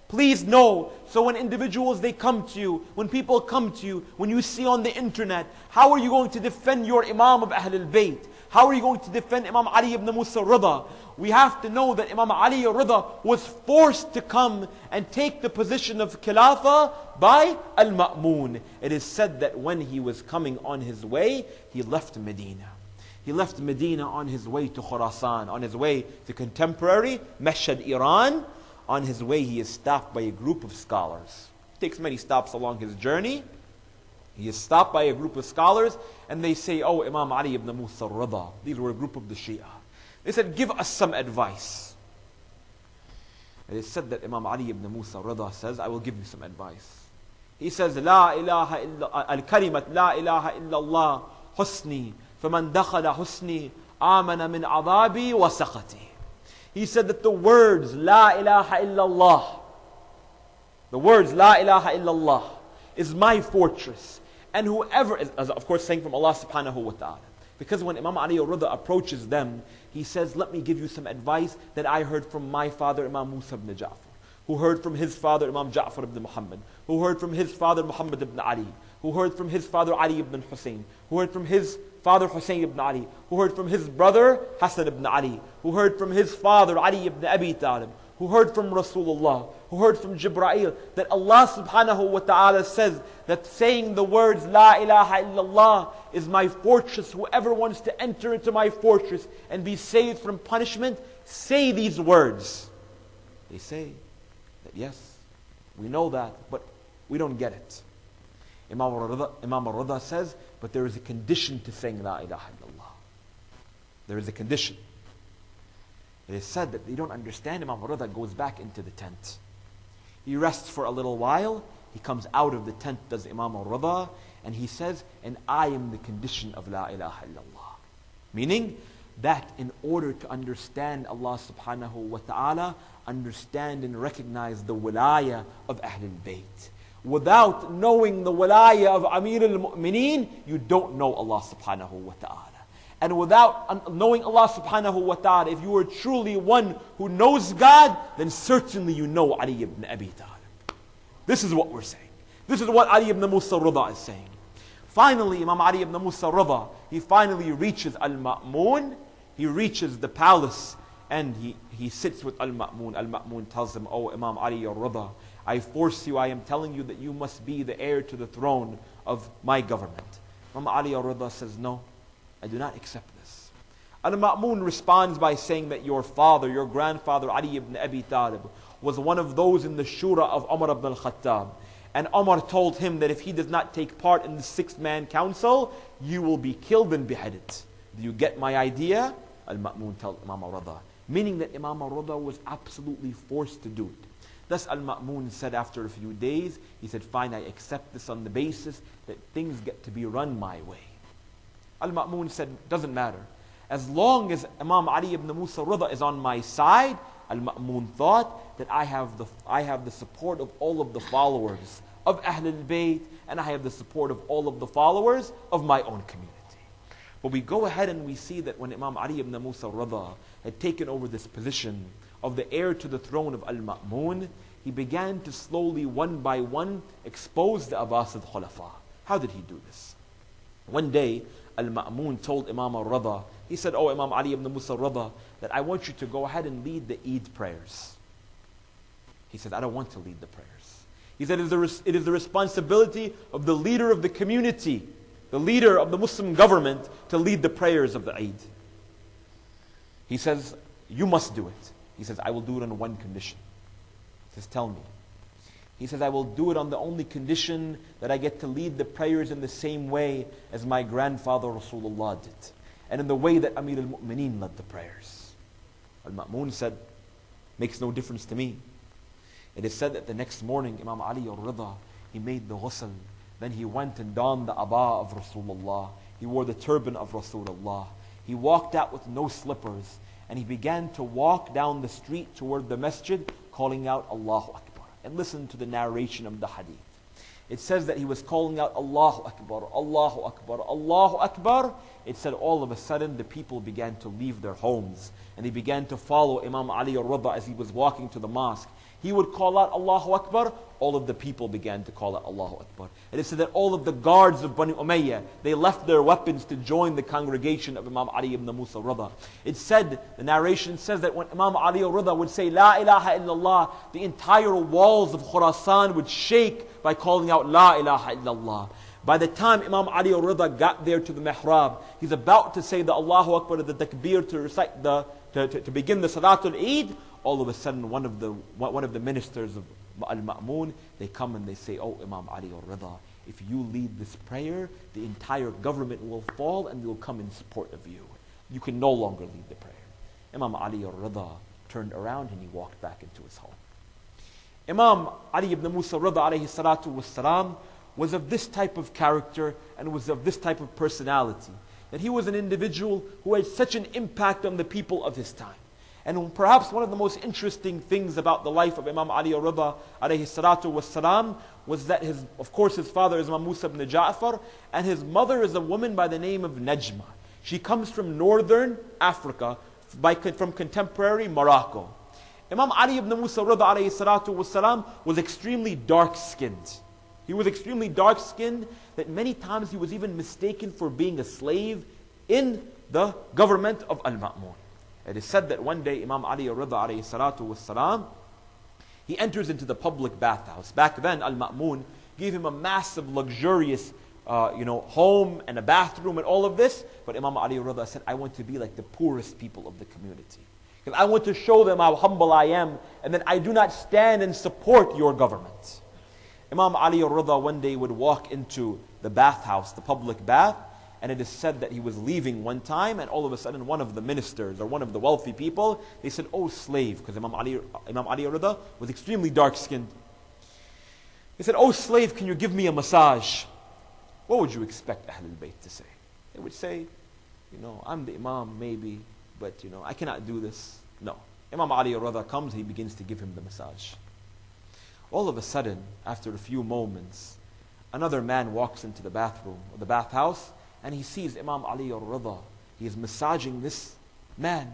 Please know, so when individuals, they come to you, when people come to you, when you see on the internet, how are you going to defend your Imam of Ahl al-Bayt? How are you going to defend Imam Ali ibn Musa Rida? We have to know that Imam Ali Rida was forced to come and take the position of Khilafah by Al-Ma'mun. It is said that when he was coming on his way, he left Medina. He left Medina on his way to Khurasan, on his way to contemporary Mashhad, Iran. On his way, he is stopped by a group of scholars. He takes many stops along his journey. He is stopped by a group of scholars, and they say, oh, Imam Ali ibn Musa Rida. These were a group of the Shia. They said, give us some advice. It is said that Imam Ali ibn Musa Rida says, I will give you some advice. He says, La ilaha illa, al-kalimat la ilaha illallah husni, faman dakhala husni, amana min adabi wa saqati. He said that the words La ilaha illallah, the words La ilaha illallah is my fortress. And whoever is, of course, saying from Allah subhanahu wa ta'ala. Because when Imam Ali Rida approaches them, he says, let me give you some advice that I heard from my father, Imam Musa ibn Ja'far, who heard from his father, Imam Ja'far ibn Muhammad, who heard from his father, Muhammad ibn Ali, who heard from his father, Ali ibn Hussein, who heard from his father, Hussein ibn Ali, who heard from his brother, Hassan ibn Ali, who heard from his father, Ali ibn Abi Talib, who heard from Rasulullah, who heard from Jibreel, that Allah subhanahu wa ta'ala says that saying the words La ilaha illallah is my fortress. Whoever wants to enter into my fortress and be saved from punishment, say these words. They say that yes, we know that, but we don't get it. Imam al-Rida says, but there is a condition to saying La ilaha illallah. There is a condition. It is said that they don't understand. Imam al-Rida goes back into the tent. He rests for a little while. He comes out of the tent, does Imam al-Rida, and he says, and I am the condition of La ilaha illallah. Meaning that in order to understand Allah subhanahu wa ta'ala, understand and recognize the wilayah of Ahl al-Bayt. Without knowing the wilayah of Amir al-Mu'mineen, you don't know Allah subhanahu wa ta'ala. And without knowing Allah subhanahu wa ta'ala, if you are truly one who knows God, then certainly you know Ali ibn Abi Talib. This is what we're saying. This is what Ali ibn Musa Rida is saying. Finally, Imam Ali ibn Musa Rida, he finally reaches Al-Ma'mun. He reaches the palace and he sits with Al-Ma'mun. Al-Ma'mun tells him, oh Imam Ali al-Rida, I force you, I am telling you that you must be the heir to the throne of my government. Imam Ali al-Rida says, no, I do not accept this. Al-Ma'mun responds by saying that your father, your grandfather Ali ibn Abi Talib was one of those in the shura of Umar ibn al-Khattab. And Umar told him that if he does not take part in the 6-man council, you will be killed and beheaded. Do you get my idea? Al-Ma'mun tells Imam al-Rida, meaning that Imam al-Rida was absolutely forced to do it. Thus Al-Ma'mun said after a few days, he said, fine, I accept this on the basis that things get to be run my way. Al-Ma'mun said, doesn't matter. As long as Imam Ali ibn Musa Rida is on my side, Al-Ma'mun thought that I have the support of all of the followers of Ahlul Bayt, and I have the support of all of the followers of my own community. But we go ahead and we see that when Imam Ali ibn Musa Rida had taken over this position of the heir to the throne of Al-Ma'mun, he began to slowly, one by one, expose the Abbasid Khulafa. How did he do this? One day, Al-Ma'mun told Imam al-Rida, he said, oh Imam Ali ibn Musa Rida, that I want you to go ahead and lead the Eid prayers. He said, I don't want to lead the prayers. He said, it is the responsibility of the leader of the community, the leader of the Muslim government, to lead the prayers of the Eid. He says, you must do it. He says, I will do it on one condition. He says, tell me. He says, I will do it on the only condition that I get to lead the prayers in the same way as my grandfather Rasulullah did, and in the way that Amir al-Mu'mineen led the prayers. Al-Ma'mun said, makes no difference to me. It is said that the next morning, Imam Ali al-Rida, he made the ghusl. Then he went and donned the abba of Rasulullah. He wore the turban of Rasulullah. He walked out with no slippers. And he began to walk down the street toward the masjid, calling out Allahu Akbar. And listen to the narration of the hadith. It says that he was calling out Allahu Akbar, Allahu Akbar, Allahu Akbar. It said all of a sudden the people began to leave their homes. And they began to follow Imam Ali al-Rida as he was walking to the mosque. He would call out Allahu Akbar, all of the people began to call out Allahu Akbar. And it said that all of the guards of Bani Umayyah, they left their weapons to join the congregation of Imam Ali ibn Musa Rida. It said, the narration says that when Imam Ali al-Rida would say La ilaha illallah, the entire walls of Khurasan would shake by calling out La ilaha illallah. By the time Imam Ali al-Rida got there to the mihrab, he's about to say the Allahu Akbar, the takbir, to recite to begin the Salatul Eid. All of a sudden, one of the ministers of Al-Ma'mun, they come and they say, oh Imam Ali al-Rida, if you lead this prayer, the entire government will fall and they will come in support of you. You can no longer lead the prayer. Imam Ali al-Rida turned around and he walked back into his home. Imam Ali ibn Musa Rida alayhi salatu wassalam was of this type of character and was of this type of personality, that he was an individual who had such an impact on the people of his time. And perhaps one of the most interesting things about the life of Imam Ali al-Rida alayhi salatu wassalam was that his father is Imam Musa ibn Ja'far, and his mother is a woman by the name of Najma. She comes from northern Africa, from contemporary Morocco. Imam Ali ibn Musa Rida alayhi salatu wassalam was extremely dark-skinned. He was extremely dark-skinned that many times he was even mistaken for being a slave in the government of Al-Ma'mun. It is said that one day Imam Ali al-Rida alayhi salatu wassalam, he enters into the public bathhouse. Back then Al-Ma'mun gave him a massive luxurious home and a bathroom and all of this. But Imam Ali al-Rida said, I want to be like the poorest people of the community. Because I want to show them how humble I am, and that I do not stand and support your government. Imam Ali al-Rida one day would walk into the bathhouse, the public bath, and it is said that he was leaving one time, and all of a sudden one of the ministers or one of the wealthy people, they said, oh slave, because Imam Ali al-Rida was extremely dark-skinned. They said, oh slave, can you give me a massage? What would you expect Ahlul Bayt to say? They would say, I'm the Imam maybe, but I cannot do this. No. Imam Ali al-Rida comes, he begins to give him the massage. All of a sudden, after a few moments, another man walks into the bathroom or the bathhouse, and he sees Imam Ali al-Rida. He is massaging this man.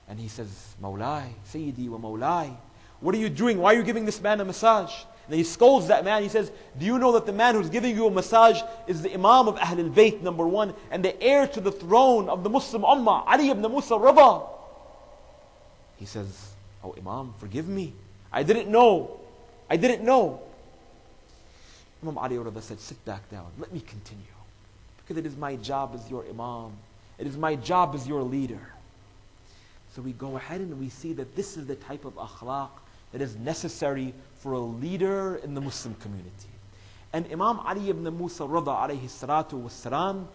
And he says, Mawlai, Sayyidi wa Mawlai, what are you doing? Why are you giving this man a massage? And then he scolds that man. He says, do you know that the man who's giving you a massage is the Imam of Ahlul Bayt, number one, and the heir to the throne of the Muslim Ummah, Ali ibn Musa Rida? He says, oh Imam, forgive me. I didn't know. Imam Ali al-Rida said, sit back down. Let me continue. Because it is my job as your Imam. It is my job as your leader. So we go ahead and we see that this is the type of akhlaq that is necessary for a leader in the Muslim community. And Imam Ali ibn Musa Rida alayhi salatu wassalam,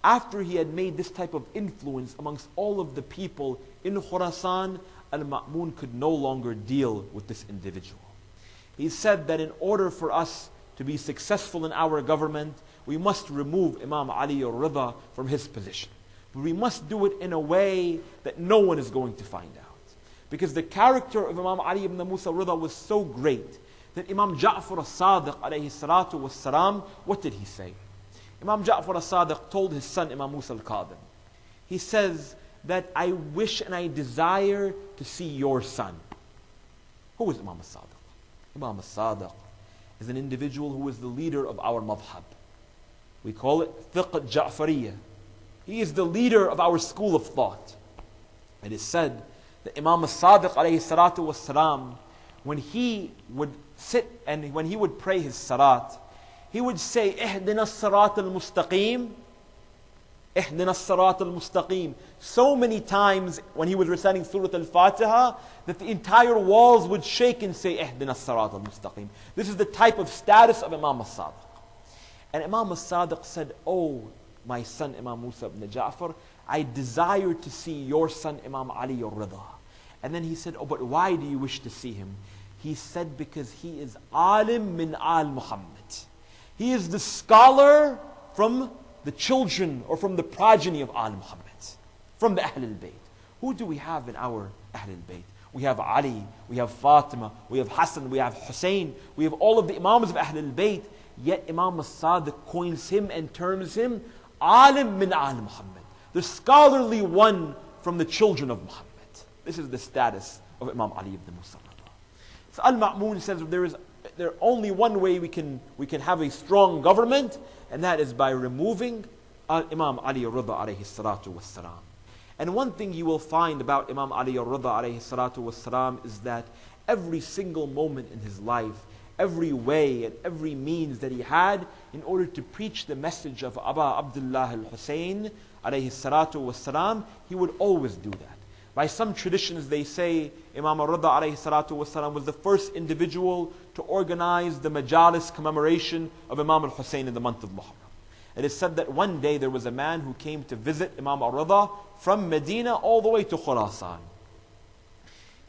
after he had made this type of influence amongst all of the people in Khurasan, Al-Ma'mun could no longer deal with this individual. He said that in order for us to be successful in our government, we must remove Imam Ali al-Rida from his position. But we must do it in a way that no one is going to find out. Because the character of Imam Ali ibn Musa al-Rida was so great that Imam Ja'far al-Sadiq alayhi salatu was salam, what did he say? Imam Ja'far al-Sadiq told his son Imam Musa al-Qadim, he says that I wish and I desire to see your son. Who is Imam al-Sadiq? Imam al-Sadiq is an individual who is the leader of our madhab. We call it Fiqh Ja'fariyah. He is the leader of our school of thought. It is said that Imam al-Sadiq alayhi salatu was salam, when he would sit and when he would pray his salat, he would say, Ihdina as-sirat al-mustaqim, Ihdina as-sirat al-mustaqim, so many times when he was reciting Surah Al-Fatiha that the entire walls would shake and say, Ihdina as-sirat al-mustaqim. This is the type of status of Imam al-Sadiq. And Imam al-Sadiq said, oh, my son Imam Musa ibn Ja'far, I desire to see your son Imam Ali al-Rida. And then he said, oh, but why do you wish to see him? He said, because he is alim min al-Muhammad. He is the scholar from the children or from the progeny of al-Muhammad, from the Ahl al-Bayt. Who do we have in our Ahl al-Bayt? We have Ali, we have Fatima, we have Hassan, we have Hussein, we have all of the Imams of Ahl al-Bayt. Yet Imam al-Sadiq coins him and terms him alim min al-Muhammad, the scholarly one from the children of Muhammad. This is the status of Imam Ali ibn Musa. So Al-Ma'mun says there's only one way we can have a strong government, and that is by removing Imam Ali al-Rida alayhi salatu wassalam. And one thing you will find about Imam Ali al-Rida alayhi salatu wassalam is that every single moment in his life, every way and every means that he had in order to preach the message of Aba Abdullah al-Hussein alayhi salatu wassalam, he would always do that. By some traditions they say Imam al-Rida alayhi salatu wassalam was the first individual to organize the majalis commemoration of Imam al-Hussein in the month of Muharram. It is said that one day there was a man who came to visit Imam al-Rida from Medina all the way to Khurasan.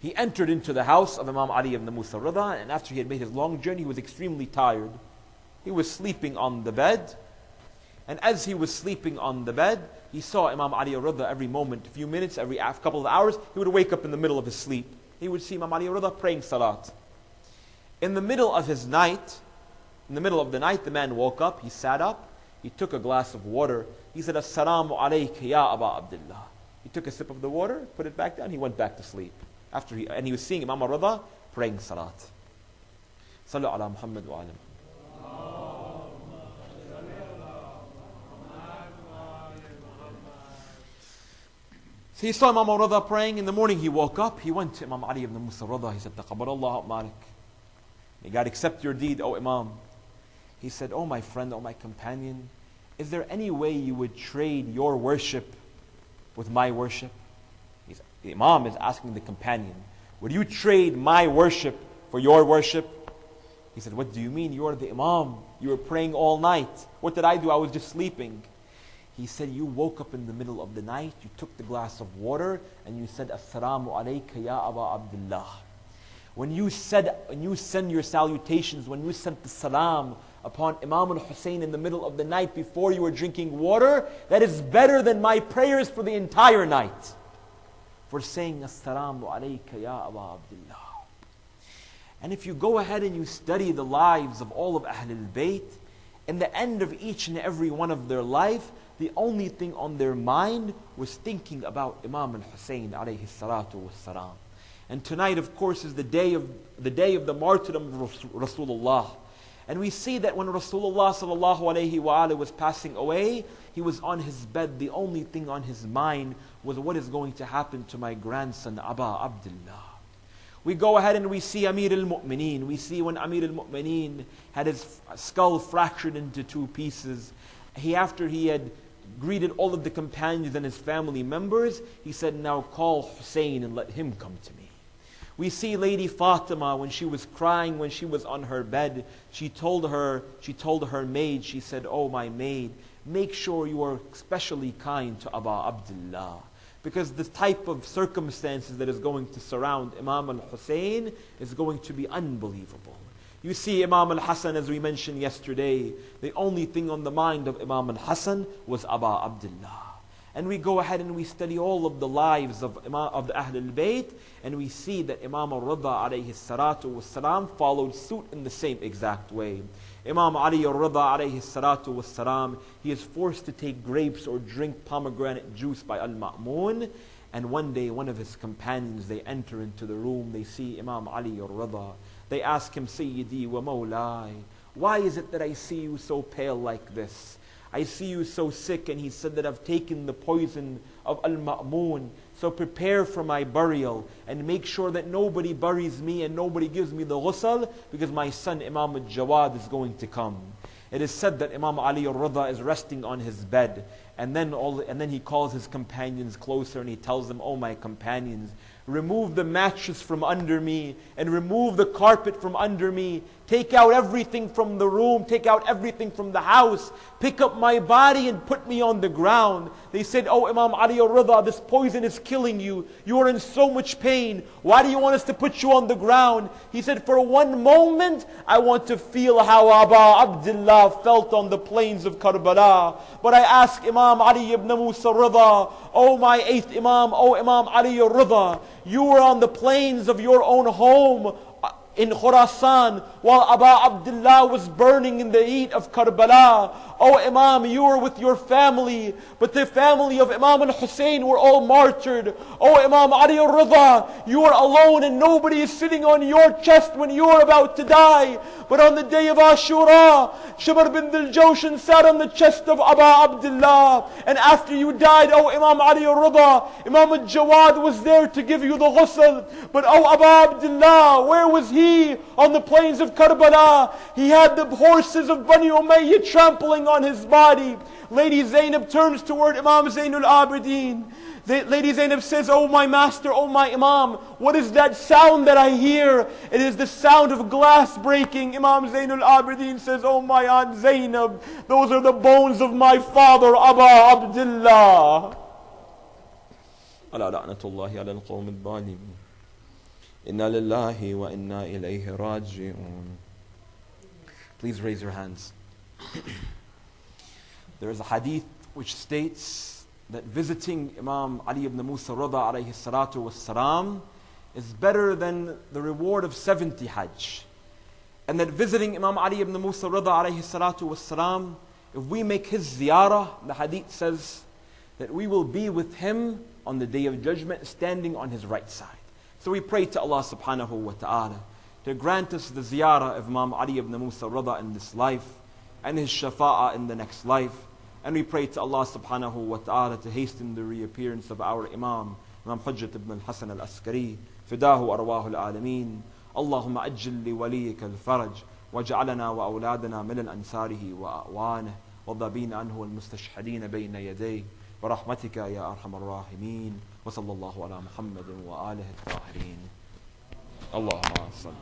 He entered into the house of Imam Ali ibn Musa al-Rida, and after he had made his long journey, he was extremely tired. He was sleeping on the bed, and as he was sleeping on the bed, he saw Imam Ali al-Rida every moment, a few minutes, every couple of hours. He would wake up in the middle of his sleep. He would see Imam Ali al-Rida praying salat. In the middle of his night, in the middle of the night, the man woke up, he sat up, he took a glass of water, he said, As-salamu alayka ya Aba Abdullah. He took a sip of the water, put it back down, he went back to sleep. And he was seeing Imam al-Rida praying salat. Sallu ala Muhammad wa ala So he saw Imam al-Rida praying. In the morning he woke up, he went to Imam Ali ibn Musa al-Rida. He said, Taqabbalallahu a'malik. May God accept your deed, O Imam. He said, oh my friend, oh my companion, is there any way you would trade your worship with my worship? The Imam is asking the companion, would you trade my worship for your worship? He said, what do you mean? You are the Imam. You were praying all night. What did I do? I was just sleeping. He said, you woke up in the middle of the night, you took the glass of water, and you said, As-salamu alayka ya Aba Abdullah. When you send your salutations, when you sent the salam upon Imam al-Hussein in the middle of the night before you were drinking water, that is better than my prayers for the entire night. For saying, As-salamu alayka ya Aba Abdullah. And if you go ahead and you study the lives of all of Ahl al-Bayt, in the end of each and every one of their life, the only thing on their mind was thinking about Imam al-Hussein alayhi salatu wassalam. And tonight, of course, is the day of the martyrdom of Rasulullah. And we see that when Rasulullah sallallahu alayhi wa alayhi was passing away, he was on his bed. The only thing on his mind was what is going to happen to my grandson Aba Abdullah. We go ahead and we see Amir al-Mu'mineen. We see when Amir al-Mu'mineen had his skull fractured into two pieces. After he had greeted all of the companions and his family members, he said, now call Hussein and let him come to me. We see Lady Fatima when she was crying, when she was on her bed, she told her maid, she said, oh my maid, make sure you are especially kind to Aba Abdullah. Because the type of circumstances that is going to surround Imam al-Hussein is going to be unbelievable. You see Imam al-Hassan, as we mentioned yesterday, the only thing on the mind of Imam al-Hassan was Aba Abdullah. And we go ahead and we study all of the lives of the Ahl al-Bayt, and we see that Imam al-Rida alayhi salatu was-salam followed suit in the same exact way. Imam Ali al-Rida alayhi salatu was-salam, he is forced to take grapes or drink pomegranate juice by Al-Ma'mun. And one day, one of his companions, they enter into the room, they see Imam Ali al-Rida. They ask him, Sayyidi wa Mawlai, why is it that I see you so pale like this? I see you so sick. And he said that I've taken the poison of Al-Ma'mun. So prepare for my burial and make sure that nobody buries me and nobody gives me the ghusl, because my son Imam al-Jawad is going to come. It is said that Imam Ali al-Rida is resting on his bed, and then he calls his companions closer and he tells them, oh my companions, remove the mattress from under me and remove the carpet from under me. Take out everything from the room, take out everything from the house. Pick up my body and put me on the ground. They said, oh Imam Ali al-Rida, this poison is killing you. You are in so much pain. Why do you want us to put you on the ground? He said, for one moment, I want to feel how Aba Abdullah felt on the plains of Karbala. But I ask Imam Ali ibn Musa Rida, oh my eighth Imam, oh Imam Ali al-Rida, you were on the plains of your own home in Khurasan while Aba Abdullah was burning in the heat of Karbala. Oh Imam, you were with your family, but the family of Imam al-Hussein were all martyred. Oh Imam Ali al-Rida, you are alone and nobody is sitting on your chest when you are about to die. But on the day of Ashura, Shibr bin Dhil Jawshan sat on the chest of Aba Abdullah. And after you died, oh Imam Ali al-Rida, Imam al-Jawad was there to give you the ghusl. But oh Aba Abdullah, where was he on the plains of Karbala? He had the horses of Bani Umayyah trampling on his body. Lady Zainab turns toward Imam Zainul Abidin. Lady Zainab says, oh my master, oh my Imam, what is that sound that I hear? It is the sound of glass breaking. Imam Zainul Abidin says, oh my aunt Zainab, those are the bones of my father, Aba Abdullah. Ala la'natullahi ala al-qawm al-zalimin. Inna lillahi wa inna ilayhi raji'un. Please raise your hands. There is a hadith which states that visiting Imam Ali ibn Musa Rida alayhi salatu was-salam is better than the reward of 70 Hajj. And that visiting Imam Ali ibn Musa Rida alayhi salatu was-salam, if we make his ziyarah, the hadith says that we will be with him on the day of judgment standing on his right side. So we pray to Allah subhanahu wa ta'ala to grant us the ziyarah of Imam Ali ibn Musa Rida in this life and his shafa'ah in the next life. And we pray to Allah subhanahu wa ta'ala to hasten the reappearance of our Imam, Imam Hujjat ibn al-Hasan al-Askari, fidahu arwahul alameen. Allahumma ajil li waliyika al-faraj, waj'alana wa awladana min al-ansarihi wa a'wanah, wa dhabina anhu al-mustashhadeen bayna yaday, wa rahmatika ya arhamar rahimin, wa sallallahu ala Muhammadin wa alihi al-tahirin. Allahumma salli.